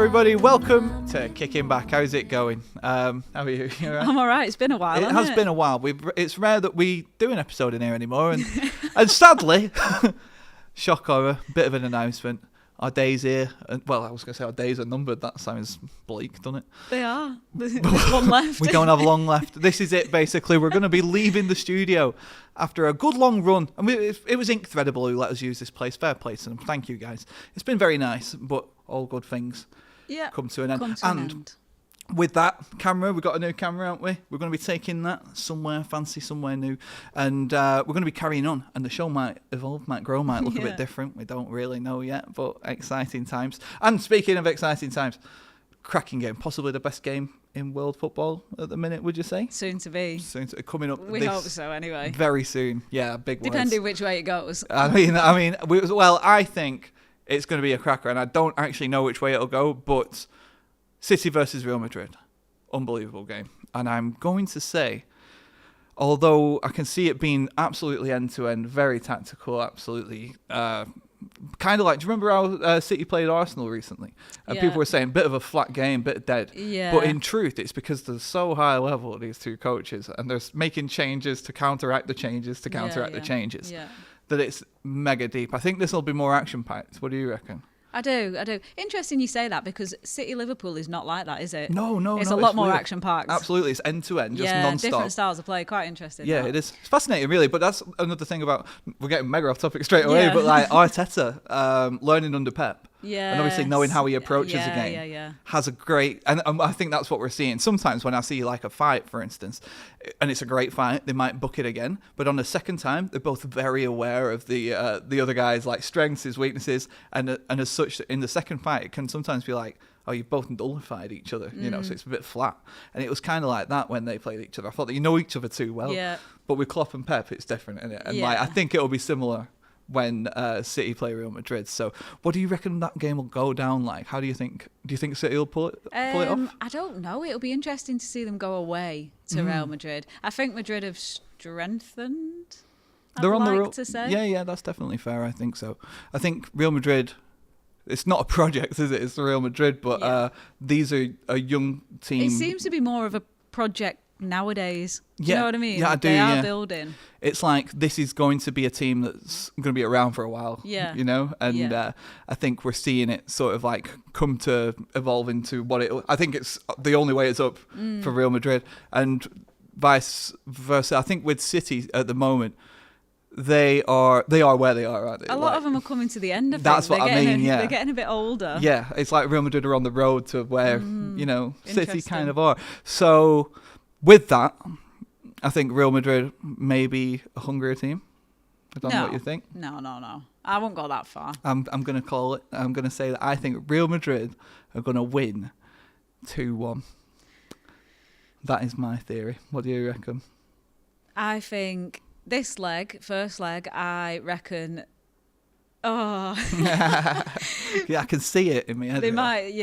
everybody. Welcome to Kicking Back. How's it going? How are you? You all right? I'm all right. It's been a while. It has been a while. It's rare that we do an episode in here anymore, and sadly, shock horror, bit of an announcement. Our days here, well, I was going to say our days are numbered. That sounds bleak, doesn't it? They are. There's one left. We don't have long left. This is it, basically. We're going to be leaving the studio after a good long run. And it was Incredible who let us use this place. Fair play to them. Thank you, guys. It's been very nice, but all good things come to an end. With that camera, we've got a new camera, haven't we? We're going to be taking that somewhere fancy, somewhere new. And we're going to be carrying on. And the show might evolve, might grow, might look a bit different. We don't really know yet, but exciting times. And speaking of exciting times, cracking game. Possibly the best game in world football at the minute, would you say? Soon to be. Coming up. We hope so, anyway. Very soon. Yeah, big words. Depending which way it goes. I think it's going to be a cracker. And I don't actually know which way it'll go, but City versus Real Madrid. Unbelievable game. And I'm going to say, although I can see it being absolutely end-to-end, very tactical, absolutely kind of like, do you remember how City played Arsenal recently? And people were saying, bit of a flat game, bit dead. Yeah. But in truth, it's because they're so high level, these two coaches, and they're making changes to counteract the changes the changes, that it's mega deep. I think this will be more action-packed. What do you reckon? I do. Interesting you say that, because City Liverpool is not like that, is it? No. It's a lot more action-packed. Absolutely. It's end-to-end, just non-stop. Different styles of play. Quite interesting. Yeah, it is. It's fascinating, really. But that's another thing about, we're getting mega off topic straight away, but like Arteta learning under Pep. Yeah, and obviously knowing how he approaches a game has a great, and I think that's what we're seeing. Sometimes when I see like a fight, for instance, and it's a great fight, they might book it again, but on the second time, they're both very aware of the other guy's like strengths, his weaknesses, and as such, in the second fight, it can sometimes be like, oh, you've both nullified each other, you know, so it's a bit flat. And it was kind of like that when they played each other. I thought that you know each other too well, but with Klopp and Pep, it's different, isn't it? And like I think it'll be similar when City play Real Madrid. So what do you reckon that game will go down like? How do you think City will pull it off? I don't know. It'll be interesting to see them go away to Real Madrid. I think Madrid have strengthened, They're on the road to say. Yeah, that's definitely fair. I think so. I think Real Madrid, it's not a project, is it? It's the Real Madrid, but these are a young team. It seems to be more of a project nowadays. Do you know what I mean? Yeah, I do. They are building. It's like this is going to be a team that's going to be around for a while. Yeah. You know, and I think we're seeing it sort of like come to evolve into what it. I think it's the only way it's up for Real Madrid, and vice versa. I think with City at the moment, they are where they are, aren't they? A lot of them are coming to the end of that's it. What I mean. They're getting a bit older. Yeah, it's like Real Madrid are on the road to where City kind of are. So with that, I think Real Madrid may be a hungrier team. I don't know what you think. No. I won't go that far. I'm going to call it. I'm going to say that I think Real Madrid are going to win 2-1. That is my theory. What do you reckon? I think this first leg, I reckon. Oh. Yeah, I can see it in my head. They might,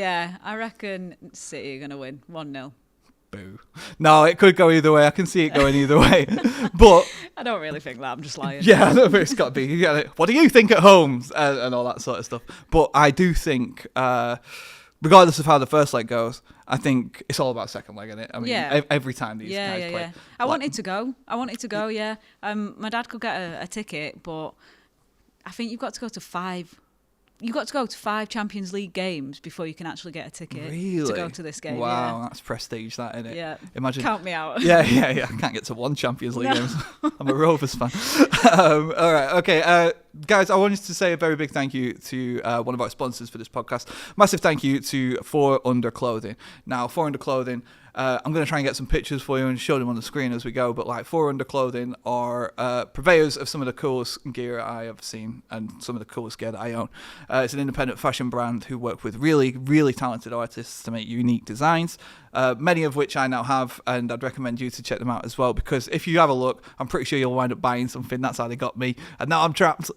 I reckon City are going to win 1-0. Boo. No, it could go either way. I can see it going either way. But I don't really think that. I'm just lying. Yeah, it's got to be. What do you think at home? And all that sort of stuff. But I do think, regardless of how the first leg goes, I think it's all about second leg, isn't it? I mean, every time these guys play. I want it to go. My dad could get a ticket, but I think you've got to go to 5. You've got to go to 5 Champions League games before you can actually get a ticket to go to this game. Wow, that's prestige, that, isn't it? Yeah. Imagine. Count me out. Yeah. I can't get to 1 Champions League game. I'm a Rovers fan. All right, okay. Guys, I wanted to say a very big thank you to one of our sponsors for this podcast. Massive thank you to 4 Under Clothing. Now, 4 Under Clothing, I'm going to try and get some pictures for you and show them on the screen as we go, but like 4 Under Clothing are purveyors of some of the coolest gear I have seen and some of the coolest gear that I own. It's an independent fashion brand who work with really, really talented artists to make unique designs, many of which I now have, and I'd recommend you to check them out as well, because if you have a look, I'm pretty sure you'll wind up buying something. That's how they got me, and now I'm trapped.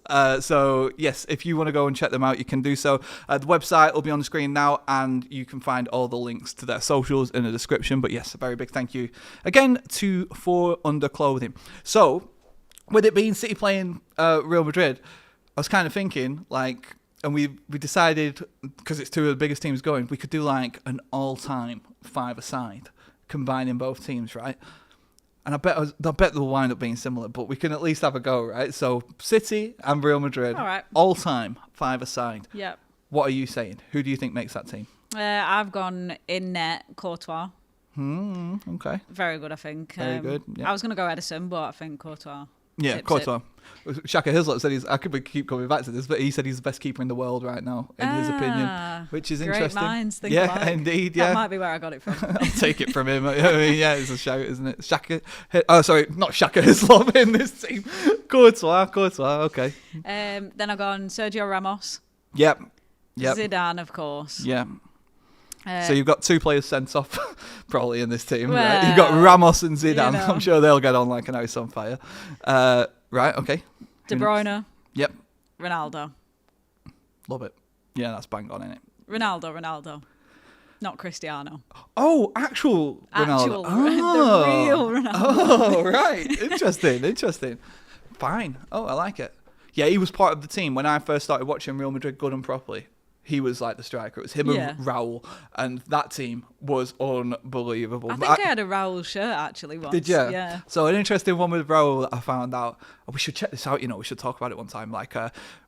So yes, if you want to go and check them out, you can do so. The website will be on the screen now, and you can find all the links to their socials in the description. But yes, a very big thank you again to 4 Under Clothing. So with it being City playing Real Madrid, I was kind of thinking, like, and we decided, because it's two of the biggest teams going, we could do like an all-time five-a-side, combining both teams, right? And I bet they'll wind up being similar, but we can at least have a go, right? So City and Real Madrid, All right. all-time five-a-side. Yep. What are you saying? Who do you think makes that team? I've gone in net Courtois. Okay. Very good, I think. Very good. Yeah. I was going to go Edison, but I think Courtois. Yeah, Courtois. Shaka Hislop said I could keep coming back to this, but he said he's the best keeper in the world right now, in his opinion, which is great interesting. Minds think yeah, alike. Indeed. Yeah, that might be where I got it from. I'll take it from him. I mean, yeah, it's a shout, isn't it? Shaka. Oh, sorry, not Shaka Hislop in this team. Courtois. Okay. Then I've gone Sergio Ramos. Yep. Zidane, of course. Yeah. So you've got two players sent off probably in this team, well, right? You've got Ramos and Zidane. You know. I'm sure they'll get on like an house on fire. Right, okay. De Bruyne. Yep. Ronaldo. Love it. Yeah, that's bang on, isn't it? Ronaldo. Not Cristiano. Oh, actual Ronaldo. The real Ronaldo. Oh, right. Interesting. Fine. Oh, I like it. Yeah, he was part of the team when I first started watching Real Madrid good and properly. He was like the striker. It was him and Raul, and that team was unbelievable. I think I had a Raul shirt actually once. Did you? Yeah. So an interesting one with Raul, I found out. We should check this out. We should talk about it one time. Like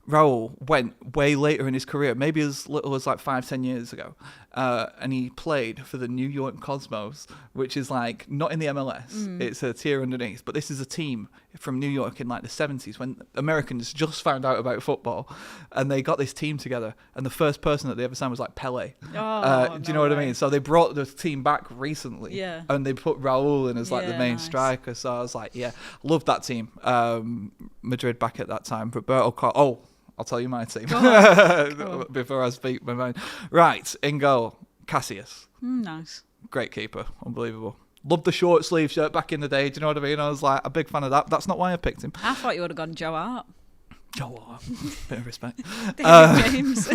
Raul went way later in his career, maybe as little as like 5-10 years ago, and he played for the New York Cosmos, which is like not in the MLS. It's a tier underneath, but this is a team from New York in like the 70s when Americans just found out about football, and they got this team together, and the first person that they ever signed was like Pele. Do you know what I mean? So they brought the team back recently, and they put Raul in as like the main striker. So I was like, loved that team. Madrid back at that time. Roberto Carlos. Oh, I'll tell you my team before I speak my mind. Right, in goal, Casillas. Nice. Great keeper, unbelievable. Loved the short sleeve shirt back in the day. Do you know what I mean? I was like a big fan of that. That's not why I picked him. I thought you would have gone Joe Hart. Bit of respect. David James.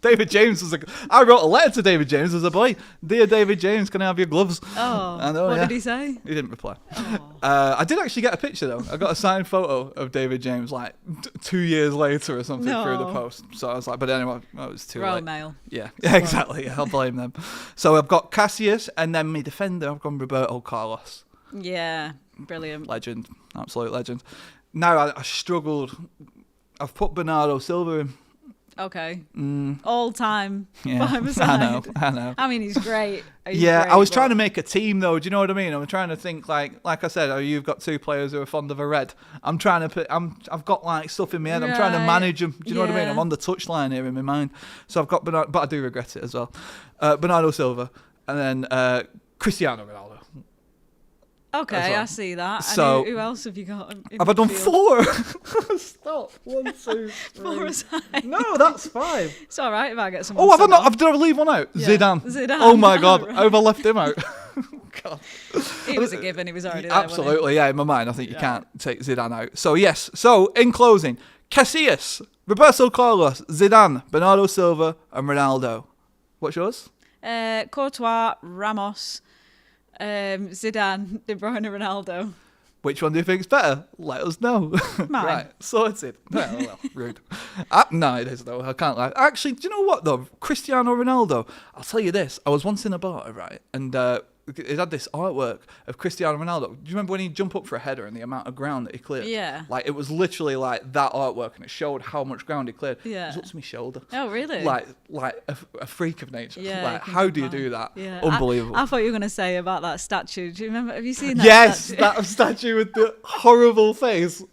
David James I wrote a letter to David James as a boy. Dear David James, can I have your gloves? Oh, I know, what did he say? He didn't reply. Oh. I did actually get a picture though. I got a signed photo of David James like 2 years later or something through the post. So I was like, but anyway, it was too Royal late. Mail. Yeah, exactly. I'll blame them. So I've got Casillas, and then my defender, I've gone Roberto Carlos. Yeah, brilliant. Legend, absolute legend. Now I struggled. I've put Bernardo Silva in. Okay. All time. Yeah, five-a-side. I know. I mean, he's great. I was trying to make a team though. Do you know what I mean? I'm trying to think like I said. You've got two players who are fond of a red. I'm trying to I've got like stuff in my head. I'm trying to manage them. Do you know what I mean? I'm on the touchline here in my mind. So I've got Bernardo, but I do regret it as well. Bernardo Silva, and then Cristiano Ronaldo. Okay, well. I see that. So, and who else have you got? Have I done four? Stop. 1, 2, 3. Four aside. No, that's 5. It's all right if I get someone. Oh, have I not? Did I leave one out? Yeah. Zidane. Oh my God, Right. have I left him out? God. He was a given. He was already there. Absolutely, yeah. In my mind, I think you can't take Zidane out. So yes. So in closing, Casillas, Roberto Carlos, Zidane, Bernardo Silva, and Ronaldo. What's yours? Courtois, Ramos, Zidane, De Bruyne, Ronaldo. Which one do you think's better? Let us know. Mine. Right, sorted. Well, rude. No, it is though. I can't lie. Actually, do you know what though? Cristiano Ronaldo. I'll tell you this. I was once in a bar, right, and it had this artwork of Cristiano Ronaldo. Do you remember when he'd jump up for a header and the amount of ground that he cleared? Yeah. Like, it was literally like that artwork, and it showed how much ground he cleared. Yeah. It was up to my shoulder. Oh, really? Like a freak of nature. Yeah, Like, how do you do that? Yeah. Unbelievable. I thought you were going to say about that statue. Do you remember? Have you seen that Yes, statue? that statue with the horrible face.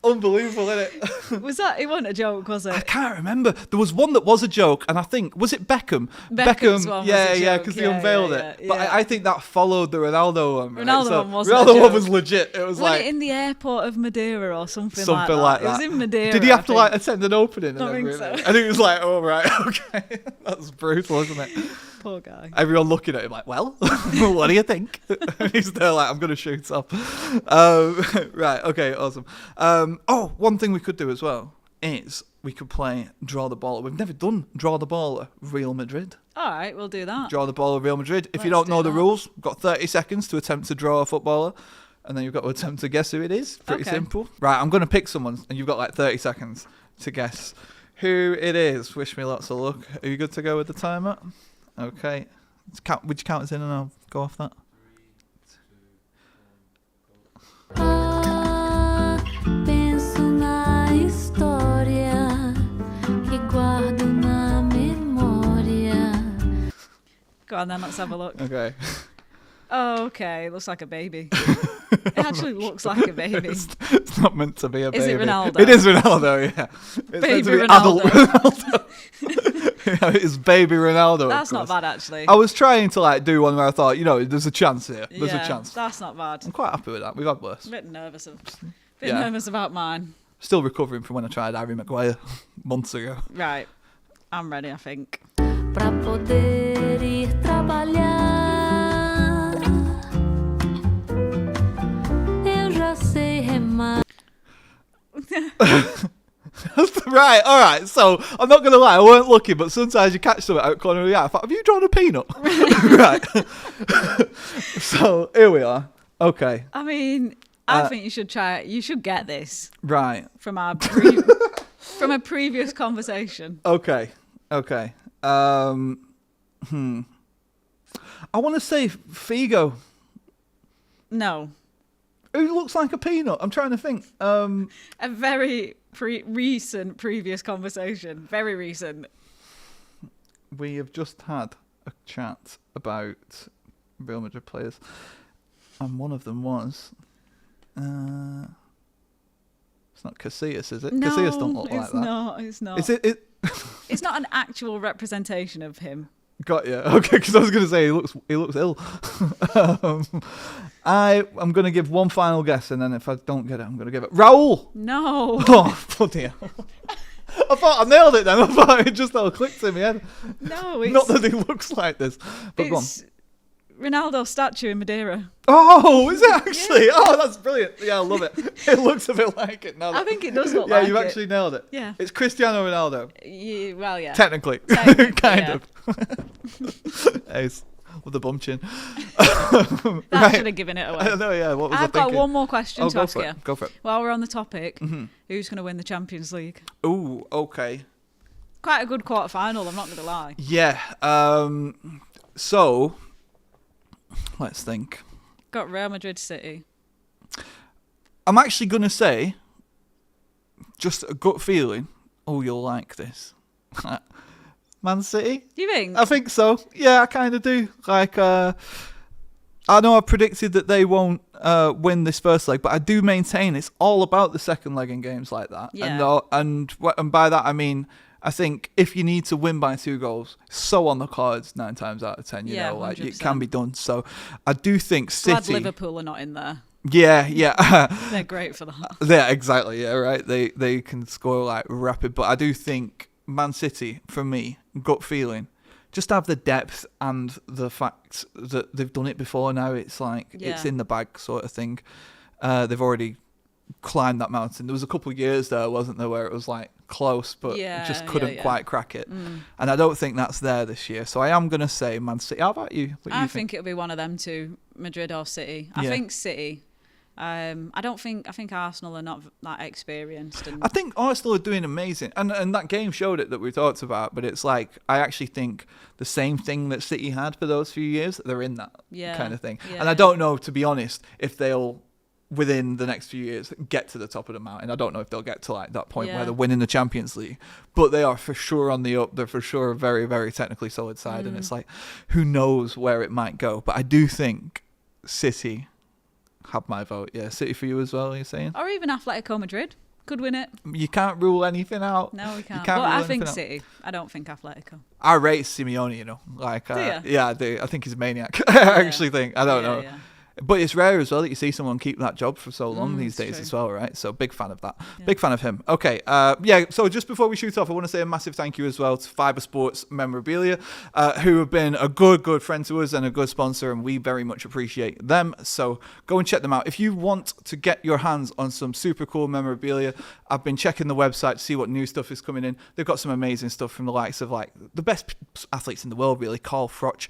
Unbelievable, isn't it? Was that? It wasn't a joke, was I it? can't remember. There was one that was a joke, and I think, was it Beckham? Beckham's one was a joke. because they Yeah, unveiled yeah, it. yeah, But yeah. I think that followed the Ronaldo one. Right? Ronaldo So one wasn't a Ronaldo one joke. was legit. It was Wasn't like it in the airport of Madeira or something something like that. It was in Madeira. Did he have I to think. like attend an opening? And I think everything? so. And he was like, "Oh right, okay." That's brutal, isn't it? Poor guy. Everyone looking at him like, "Well, what do you think?" And he's there like, "I'm going to shoot up." Right. Okay. Awesome. One thing we could do as well is we could play Draw the Baller. We've never done Draw the Baller Real Madrid. All right, we'll do that. Draw the Baller Real Madrid. If you Let's don't know do the that. rules, you've got 30 seconds to attempt to draw a footballer, and then you've got to attempt to guess who it is. Pretty Okay. simple. Right, I'm going to pick someone, and you've got like 30 seconds to guess who it is. Wish me lots of luck. Are you good to go with the timer? Okay. Would you count us in and I'll go off that? 3, 2, 1, go. Penso na história que guardo na memória. Go on then, let's have a look. Okay. Oh, okay, looks like a baby. It actually looks like a baby. It's not meant to be a baby. Is it Ronaldo? It is Ronaldo, yeah. It's Baby meant to be Ronaldo. adult Ronaldo. Yeah, it's baby Ronaldo. That's not bad, actually. I was trying to do one where I thought, there's a chance here. There's a chance. That's not bad. I'm quite happy with that. We've had worse. A bit nervous about mine. Still recovering from when I tried Harry Maguire months ago. Right. I'm ready, I think. Pra poder ir trabalhar. Eu já sei remar. Right, all right. So I'm not going to lie, I weren't looking, but sometimes you catch something out of the corner of your eye. I thought, have you drawn a peanut? Right. So here we are. Okay. I mean, I think you should try it. You should get this. Right. From our from a previous conversation. Okay. I want to say Figo. No. Who looks like a peanut? I'm trying to think. A very recent previous conversation. Very recent. We have just had a chat about Real Madrid players, and one of them was. It's not Casillas, is it? No, Casillas don't look like that. No, it's not. Is it? It's not an actual representation of him. Got you. Okay, because I was going to say he looks ill. I'm going to give one final guess, and then if I don't get it, I'm going to give it Raul. No. Oh, bloody hell. I thought I nailed it then. I thought it just all clicked in my head. No, it's... Not that he looks like this. But go on. It's Ronaldo's statue in Madeira. Oh, is it actually? Yeah. Oh, that's brilliant. Yeah, I love it. It looks a bit like it now. I think it does look like like it. Yeah, it. you actually nailed it. Yeah. It's Cristiano Ronaldo. Well, yeah. Technically. Kind yeah. of. Ace. With the bum chin. That should have given it away. I know, yeah. What was I I've thinking? got one more question to ask you. Go for it. While we're on the topic, who's going to win the Champions League? Ooh, okay. Quite a good quarter-final, I'm not going to lie. Yeah. So, let's think. Got Real Madrid City. I'm actually going to say, just a gut feeling, you'll like this. Man City? Do you think? I think so. Yeah, I kind of do. I know I predicted that they won't win this first leg, but I do maintain it's all about the second leg in games like that. Yeah. And by that I mean, I think if you need to win by 2 goals, so on the cards 9 times out of 10. You know, 100%. it can be done. So I do think City. Glad Liverpool are not in there. Yeah. They're great for that. Yeah, exactly. Yeah, right. They can score rapid, but I do think Man City, for me, gut feeling, just have the depth and the fact that they've done it before now. It's it's in the bag sort of thing. They've already climbed that mountain. There was a couple of years there, wasn't there, where it was close, but just couldn't quite crack it. And I don't think that's there this year. So I am going to say Man City. How about you? What do you think? I think it'll be one of them two, Madrid or City. I think City. I think Arsenal are not that experienced. And I think Arsenal are doing amazing, and that game showed it that we talked about. But it's I actually think the same thing that City had for those few years. They're in that kind of thing, and I don't know, to be honest, if they'll within the next few years get to the top of the mountain. I don't know if they'll get to that point where they're winning the Champions League, but they are for sure on the up. They're for sure a very, very technically solid side, and it's who knows where it might go. But I do think City have my vote. Yeah, City for you as well, you're saying? Or even Atletico Madrid could win it. You can't rule anything out. No, we can't. But I think City. I don't think Atletico. I rate Simeone, do you? Yeah, I do. I think he's a maniac. I actually think. I don't know. Yeah. But it's rare as well that you see someone keep that job for so long these days as well, right? So big fan of that. Yeah. Big fan of him. Okay. So just before we shoot off, I want to say a massive thank you as well to Fibre Sports Memorabilia, who have been a good friend to us and a good sponsor, and we very much appreciate them. So go and check them out. If you want to get your hands on some super cool memorabilia, I've been checking the website to see what new stuff is coming in. They've got some amazing stuff from the likes of the best athletes in the world, really. Carl Froch.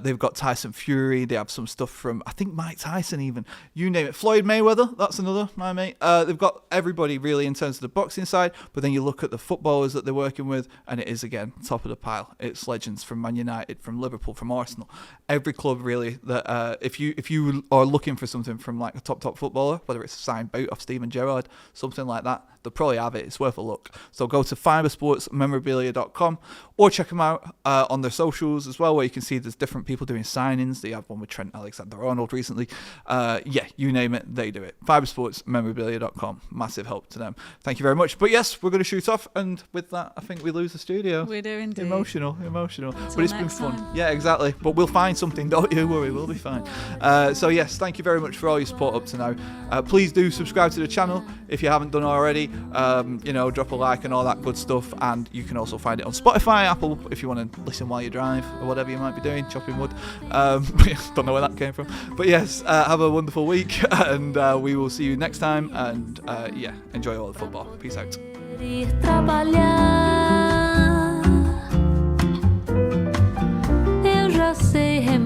They've got Tyson Fury. They have some stuff from, I think think Mike Tyson even. You name it. Floyd Mayweather, that's another, my mate. They've got everybody really in terms of the boxing side, but then you look at the footballers that they're working with, and it is, again, top of the pile. It's legends from Man United, from Liverpool, from Arsenal. Every club, really, that if you are looking for something from like a top footballer, whether it's a signed boot off Steven Gerrard, something like that, they'll probably have it. It's worth a look. So go to fibersportsmemorabilia.com or check them out on their socials as well, where you can see there's different people doing signings. They have one with Trent Alexander-Arnold recently. You name it, they do it. Fibersportsmemorabilia.com. Massive help to them. Thank you very much. But yes, we're going to shoot off, and with that, I think we lose the studio. We do indeed. Emotional. Until But it's been fun. time. Yeah, exactly. But we'll find something, don't you worry, we'll be fine. So yes, thank you very much for all your support up to now. Please do subscribe to the channel if you haven't done already. Drop a like and all that good stuff, and you can also find it on Spotify, Apple, if you want to listen while you drive or whatever you might be doing, chopping wood. Don't know where that came from, but yes, have a wonderful week, and we will see you next time, and enjoy all the football. Peace out. trabalhar.